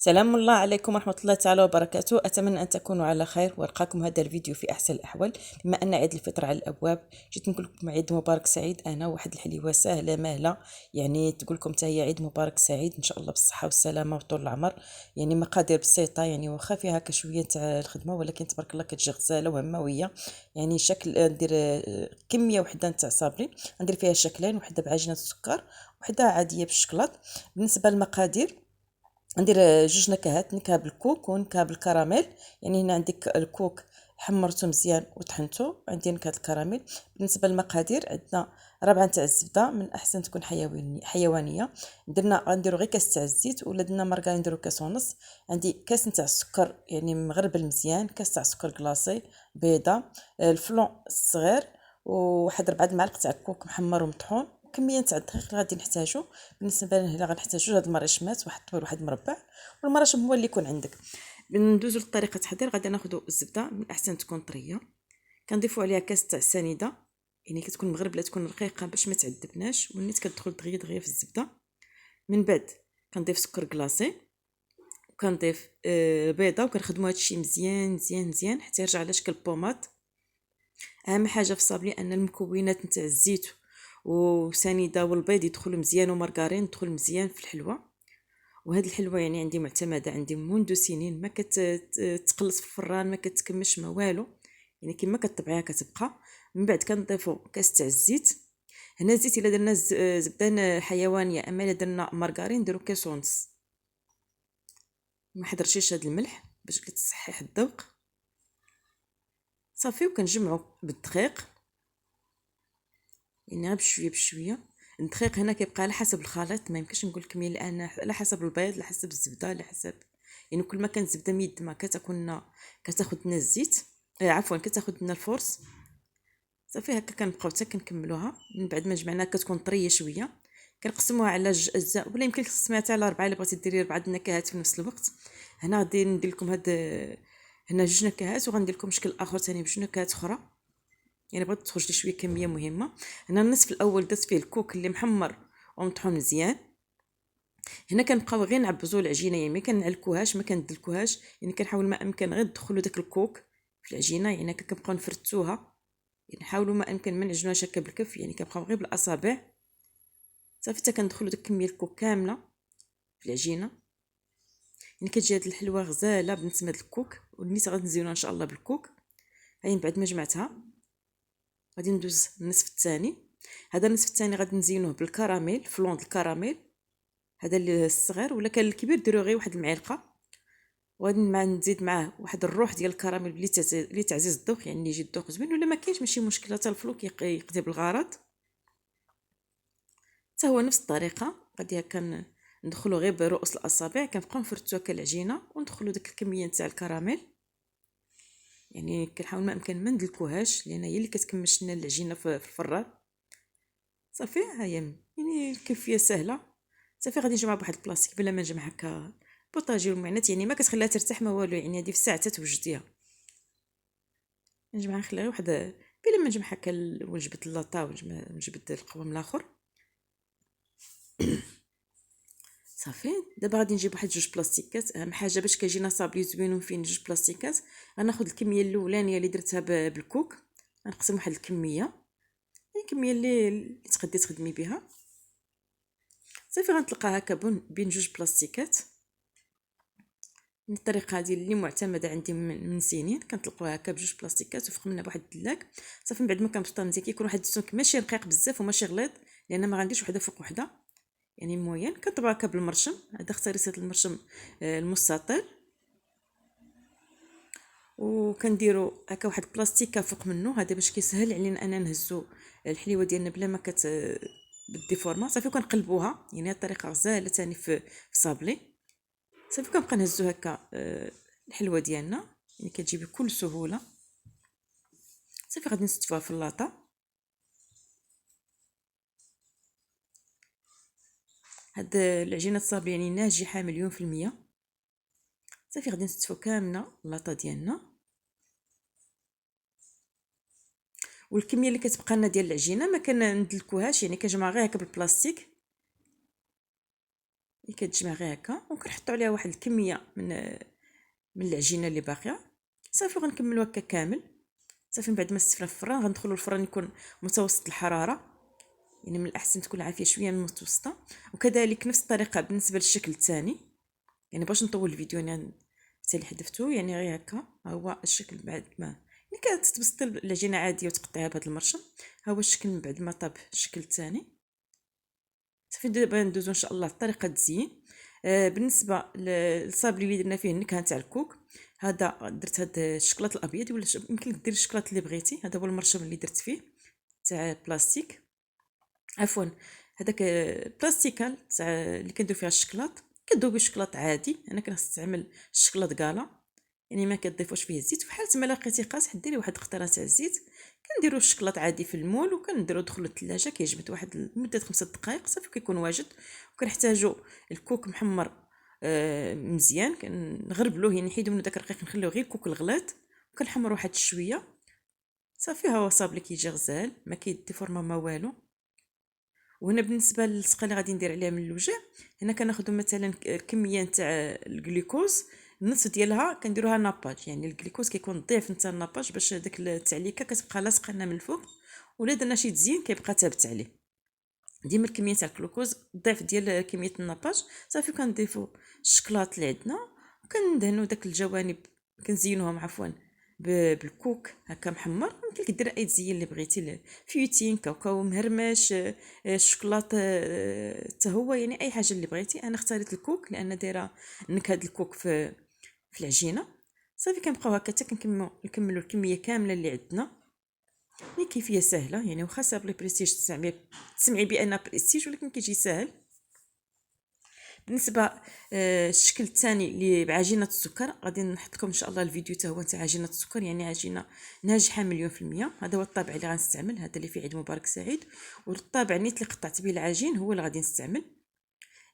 سلام الله عليكم ورحمة الله تعالى وبركاته. أتمنى أن تكونوا على خير وألقاكم هذا الفيديو في أحسن الأحوال. بما أن عيد الفطر على الأبواب، جيت نقول لكم عيد مبارك سعيد. أنا واحد الحليوة سهلة ماهلة، يعني تقول لكم حتى هي عيد مبارك سعيد إن شاء الله بالصحة والسلامة وطول العمر. يعني مقادير بسيطة، يعني واخا فيها هكا شوية تاع الخدمة، ولكن تبارك الله كتجي غزالة وهموية. يعني شكل ندير كمية وحدة تاع صابلي، ندير فيها شكلين، وحدة بعجينة السكر وحدة عادية بالشكلاط. بالنسبة للمقادير، ندير جوج نكهات، نكهه بالكوك ونكهه بالكراميل. يعني هنا عندك الكوك حمرته مزيان وطحنته، عندي نكهه الكراميل. بالنسبه للمقادير، عندنا ربعه تاع الزبده، من احسن تكون حيوانيه. درنا غنديروا غير كاس تاع الزيت، ولا درنا مارغرين نديروا كاس ونص. عندي كاس تاع السكر يعني مغربل مزيان، كاس تاع سكر كلاصي، بيضه، الفلون الصغير، وواحد 4 معالق تاع الكوك محمر ومطحون، كميه تاع الدقيق اللي غادي نحتاجو. بالنسبه لهنا غنحتاجو هاد المرشمات، واحد طويل واحد مربع، والمرشم هو اللي يكون عندك. ندوزو لطريقه التحضير. غادي ناخذ الزبده، من الاحسن تكون طريه، كنضيفوا عليها كاس تاع السنيده، يعني كتكون مغربله تكون رقيقه باش ما تعذبناش، ونيت كتدخل دغيا دغيا في الزبده. من بعد كنضيف سكر كلاصي، وكنضيف بيضه، وكنخدموا هادشي مزيان مزيان مزيان حتى يرجع على شكل بوماط. اهم حاجه في الصابلي ان المكونات نتاع الزيت وسنيده والبيض يدخلوا مزيان، ومارغرين يدخل مزيان في الحلوه. وهاد الحلوه يعني عندي معتمده، عندي منذ سنين، ما كتقلص في الفران، ما كتكمش ما والو، يعني كما كطبعيها كتبقى. من بعد كنضيفوا كاس تاع الزيت. هنا الزيت الا درنا زبده حيوانيه، اما الا درنا مارغرين نديرو كاس ونص. ما حضرتيش هاد الملح باش كتصحح الذوق. صافي، وكنجمعوا بالدقيق، يعني غير بشويه بشويه. الدقيق هنا كيبقى على حسب الخليط، ما يمكنش نقول كميه، لان على حسب البيض، على حسب الزبده، على حسب، يعني كل ما كانت الزبده ميدمه كتاخذ لنا الزيت، عفوا كتاخذ لنا الفرص. صافي هكا كنبقاو حتى كنكملوها. من بعد ما جمعناها كتكون طريه شويه، كنقسموها على 2 اجزاء، ولا يمكن تقسميها حتى على 4 الا بغيتي ديري 4 النكهات في نفس الوقت. هنا غادي ندير لكم هنا 2 نكهات، وغندير لكم شكل اخر ثاني ب2 نكهات اخرى، يعني بغيت تخرج لي شويه كميه مهمه. هنا النصف الاول درت فيه الكوك اللي محمر ومطحون مزيان. هنا كنبقاو غير نعبزوا العجينه، يعني ما كنعلكوهاش ما كندلكوهاش، يعني كنحاول ما امكن غير ندخلوا داك الكوك في العجينه، يعني كنبقاو نفرتوها، يعني نحاولوا ما امكن ما نعجنوهاش هكا بالكف، يعني كنبقاو غير بالاصابع. صافي حتى كندخلوا داك كميه الكوك كامله في العجينه، يعني كتجي هاد الحلوه غزاله بالنسبه للكوك، ونيت غنزينوها ان شاء الله بالكوك. هاي من بعد ما جمعتها غادي ندوز النصف الثاني. هذا النصف الثاني غادي نزينوه بالكراميل، فلون الكراميل، هذا اللي الصغير، ولا كان الكبير ديروا غير واحد المعلقه. وغادي نزيد معاه واحد الروح ديال الكراميل لتعزيز الذوق، يعني يجي الذوق زوين، ولا ما كاينش ماشي مشكله، حتى الفلو يقضي بالغرض. حتى هو نفس الطريقه، غادي هكا ندخلوا غير برؤوس الاصابع، كنبقاو نفرتوا هكا العجينه، وندخلوا ديك الكميه نتاع الكراميل، يعني كنحاول ما امكن ما ندلكوهاش، لان هي اللي كتكمش لنا العجينه في الفران. صافي ها هي، يعني الكيفيه سهله. صافي غادي نجمعها بواحد البلاصتيك بلا ما نجمع هكا بوطاجي والمعانات، يعني ما كتخليها ترتاح ما والو، يعني هذه في ساعه توجديها. نجمعها نخليها واحد بلا ما نجمع هكا وجبه اللاطا وجبه القوام الاخر. صافي دابا غادي نجيب واحد 2 بلاستيكات. اهم حاجه باش كيجينا صابلي زوينون فين 2 بلاستيكات. غناخذ الكميه الاولانيه اللي درتها بالكوك، غنقسم واحد الكميه، الكميه اللي تقدري تخدمي بها. صافي غنطلقها هكا بين 2 بلاستيكات. الطريقه هذه اللي معتمده عندي من سنين، كنطلقوها هكا ب2 بلاستيكات وفوق منها بواحد الدلاك. صافي من بعد ما كنبسطها مزيان، كيكون واحد السمك ماشي رقيق بزاف وماشي غليظ، لان ما غنديرش وحده فوق وحده، يعني موين. كنطبع هكا بالمرشم، هذا اختاري هذا المرشم المستطيل، وكنديروا هكا واحد بلاستيكه فوق منه، هذا باش كيسهل علينا اننا نهزو الحليوه ديالنا بلا ما بدي فورما. صافي كنقلبوها، يعني هاد الطريقه غزاله ثاني في صابلي. صافي كنبقى نهزو هكا الحلوه ديالنا، يعني كتجي بكل سهوله. صافي غادي نستفوها في اللاطه. هاد العجينه الصابلي يعني ناجحه 100%. صافي غادي نستفو كامله اللاطه ديالنا، والكميه اللي كتبقى لنا ديال العجينه ما كندلكوهاش، يعني كنجمع غير هكا بالبلاستيك. اللي كتجمع غير هكا، وكنحطوا عليها واحد الكميه من العجينه اللي باقيه. صافي غنكملوا هكا كامل. صافي من بعد ما استفرا في الفران غندخلوا الفران يكون متوسط الحراره، يعني من الاحسن تكون عافيه شويه من المتوسطه. وكذلك نفس الطريقه بالنسبه للشكل الثاني، يعني باش نطول الفيديو يعني حتى اللي حذفتو، يعني غير هكا ها هو الشكل بعد ما يعني كتبسطي العجينه عاديه وتقطعيها بهذا المرشم. ها هو الشكل من بعد ما طاب الشكل الثاني. صافي دابا ندوزو ان شاء الله لطريقه التزيين. بالنسبه للصابلي اللي درنا فيه النكهه تاع الكوك، هذا درت هذا الشكلاط الابيض، ولا يمكن دير الشكلاط اللي بغيتي. هذا هو المرشم اللي درت فيه تاع بلاستيك، عفوا هذاك بلاستيكال تاع اللي كندير فيها الشكلاط. كدوبي الشكلاط عادي، انا كنستعمل الشكلاط كالا، يعني ما كتضيفوش فيه الزيت. فحال ما لقيتي قاصح ديري واحد القطره تاع الزيت. كنديروا الشكلاط عادي في المول وكنديروا دخلوا الثلاجه كيجمد واحد مده 5 دقائق صافي كيكون واجد. وكنحتاجوا الكوك محمر مزيان، كنغربلوه يعني نحيدو منه داك الرقيق، نخليوه غير الكوك الغلات وكنحمر واحد شويه. صافي ها هو صابلي كيجي غزال، ما كيديفورما ما والو. وهنا بالنسبه للسقه اللي غادي ندير عليها من الوجه، هنا كناخذوا مثلا الكميه نتاع الجلوكوز، النصف ديالها كنديروها ناباج. يعني الجلوكوز كيكون ضعف نتاع الناباج باش داك التعليكه كتبقى لاصقه لنا من الفوق، ولا درنا شي تزيين كيبقى ثابت عليه. ديما الكميه تاع الجلوكوز الضعف ديال كميه الناباج. صافي كنضيفوا الشكلاط اللي عندنا وكندهنوا داك الجوانب، كنزينوهم عفوا بالكوك هكا محمر. ممكن كدير اي تزيين اللي بغيتي، فيوتين، كاوكاو مهرمش، الشوكولاط حتى هو، يعني اي حاجه اللي بغيتي. انا اختاريت الكوك لان دايره نكهه الكوك في العجينه. صافي كنبقاو هكا حتى نكملوا الكميه كامله اللي عندنا. يعني كيفيه سهله، يعني واخا صابلي بريستيج تسمعي بان بريستيج، ولكن كيجي ساهل. بالنسبه الشكل الثاني اللي بعجينه السكر، غادي نحط لكم ان شاء الله الفيديو حتى هو تاع عجينه السكر، يعني عجينه ناجحه 100%. هذا هو الطابع اللي غنستعمل، هذا اللي في عيد مبارك سعيد. والطابع نيت اللي قطعت به العجين هو اللي غادي نستعمل.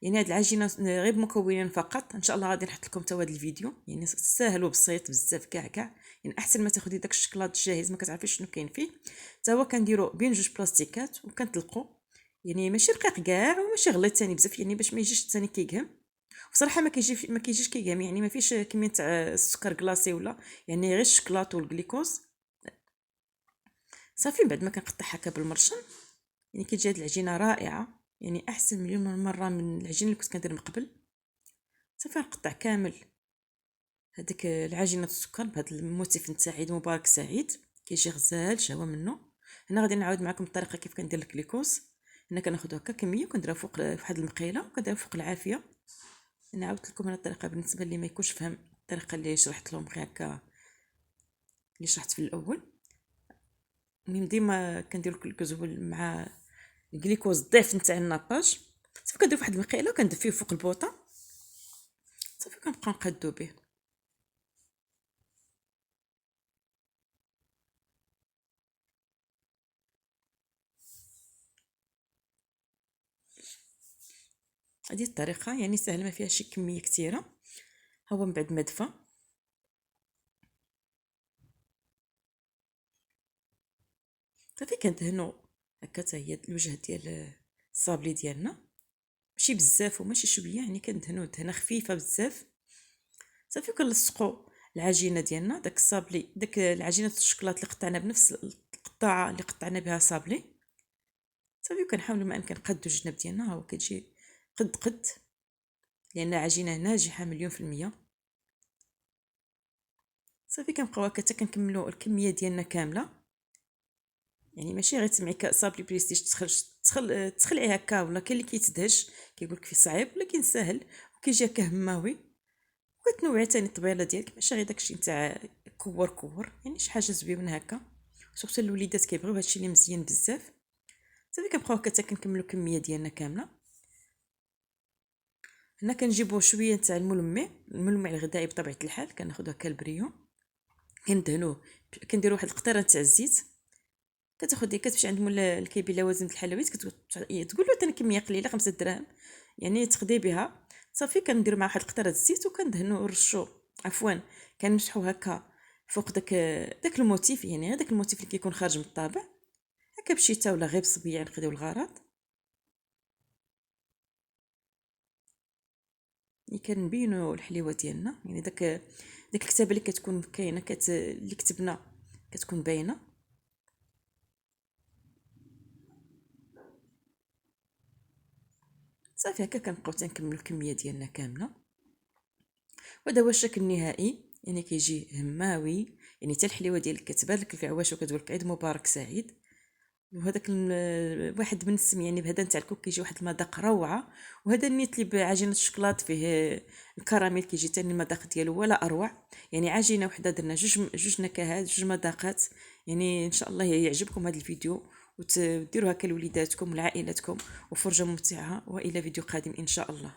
يعني هاد العجينه غير بمكونين فقط. ان شاء الله غادي نحط لكم حتى هذا الفيديو، يعني ساهل وبسيط بزاف كاع. يعني احسن ما تاخذي داك الشكلاط الجاهز ما كتعرفيش شنو كاين فيه. حتى هو كنديروا بين جوج بلاستيكات وكنطلقوا، يعني ماشي رقيق كاع وماشي غليظ ثاني بزاف، يعني باش ما يجيش ثاني كيقهم. بصراحه ما كيجيش كيقهم، يعني ما فيش كميه تاع السكر كلاصي ولا، يعني غير الشكلاط والجليكوز. صافي بعد ما كنقطع هكا بالمرشم، يعني كتجي هاد العجينه رائعه، يعني احسن مليون مره من العجين اللي كنت كندير من قبل. صافي نقطع كامل هذيك العجينه السكر بهذا الموتيف نتاع عيد مبارك سعيد، كيجي غزال شهوه منه. هنا غادي نعاود معكم الطريقه كيف كندير الجليكوز. هنا كناخذ هكا كميه وكنديرها فوق في واحد المقيله وكنديرها فوق العافيه. انا عاودت لكم هنا الطريقه بالنسبه اللي ما يكونش فهم الطريقه اللي شرحت لهم غير هكا اللي شرحت في الاول. المهم ديما كندير الجلوكوز مع الجليكوز الضعف نتاع الناباج. صافي كندير واحد المقيله وكندفيه فوق البوطه. صافي كنبقى نقادو به. هذه الطريقه يعني سهله ما فيها شي كميه كثيره. هو من بعد ما دفى صافي كندهنوا هكا حتى هي الوجه ديال الصابلي ديالنا، ماشي بزاف وماشي شويه، يعني كندهنوا دهنه خفيفه بزاف. صافي كنلصقوا العجينه ديالنا، داك الصابلي داك العجينه الشوكولاط اللي قطعنا بنفس القطاعه اللي قطعنا بها صابلي. صافي كنحاولوا ما امكن نقادو الجناب ديالنا، ها هو كتجي قد لان عجينه ناجحه 100%. صافي كنبقاو هكا حتى كنكملوا الكميه ديالنا كامله. يعني ماشي غير تسمعي صابلي بريستيج تخلعي هكا، ولا كاين اللي كيتدهش كيقول لك في صعيب، ولكن ساهل وكيجي هكا هماوي. وكتنوعي ثاني الطبيله ديالك ماشي غير داكشي نتاع كور، يعني شي حاجه زوينه هكا. سورتو الوليدات كيبغيو هادشي اللي مزيان بزاف. صافي كنبقاو هكا حتى كنكملوا الكميه ديالنا كامله. هنا كنجيبوا شويه تاع الملمع الغذائي بطبيعه الحال، كناخذ هكا البريو كندهنوه، كنديروا واحد القطره تاع الزيت. كتاخدي كتمشي عند مول الكيبي لوازم الحلويات تقول له انا كميه قليله 5 دراهم يعني تخدي بها. صافي كندير مع واحد القطره الزيت وكندهنو ونرشو، عفوا كنمسحو هكا فوق داك الموتيف، يعني غير داك الموتيف اللي كيكون خارج من الطابع هكا بشيته ولا غير بصبيعه نقديو الغرض. يعني كنبينوا الحليوه ديالنا، يعني داك الكتابه اللي كتكون كاينه اللي كتبنا كتكون باينه. صافي هكا كنبقاو تنكملوا الكميه ديالنا كامله. وهذا هو الشكل النهائي، يعني كيجي هماوي، يعني حتى الحليوه ديالك كتبان لك الكعواش وكتقول لك عيد مبارك سعيد. وهذاك واحد من السم، يعني بهذا نتاع الكوك كيجي واحد المذاق روعه. وهذا النيت اللي بعجينه الشوكولات فيه الكراميل كيجي ثاني المذاق ديالو ولا اروع. يعني عجينه وحده درنا جوج نكهات، جوج مذاقات. يعني ان شاء الله يعجبكم هذا الفيديو وتديروا هكا لوليداتكم ولعائلتكم، وفرجه ممتعه، والى فيديو قادم ان شاء الله.